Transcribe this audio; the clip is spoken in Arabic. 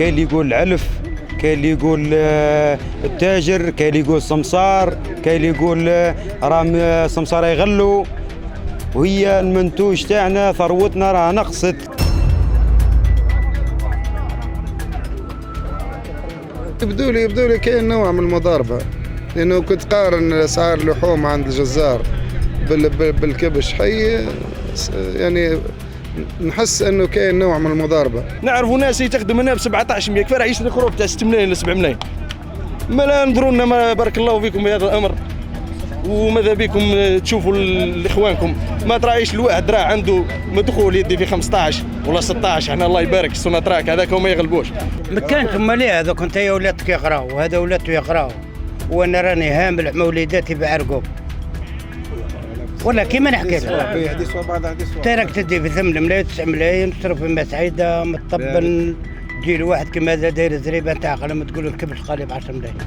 كاين اللي يقول علف، كاين اللي يقول التاجر، كاين اللي يقول سمسار، كاين اللي يقول راهم سمسار يغلوا. وهي المنتوج تاعنا ثروتنا راه نقصت. يبدو لي كاين نوع من المضاربه، لانه كنت قارن اسعار اللحوم عند الجزار بالكبش حي، يعني نحس انه كاين نوع من المضاربه. نعرفوا ناس تخدم هنا ب 1700 كيف راح يشري خروف تاع 6 ملايين ل 7 ملايين. ما لا انظروا لنا، ما بارك الله فيكم بهذا الامر، وماذا بكم تشوفوا لاخوانكم. ما ترايش الواحد راه عنده مدخول يدي في 15 ولا 16، احنا الله يبارك السوناتراك هذاك وما يغلبوش. ما كانش ماليه هذوك انت يا ولادك يقراوا وهذا ولادته يقراوا، وانا راني هامل مولداتي بعرقوب ولا كيما نحكي لك. تراك تدي في 8 ملايين 9 ملايين تصرف في مسعيده مطبل، تجي لواحد كيما هذا داير زريبه تاع قلم تقول له الكبش قالي ب 10 ملايين.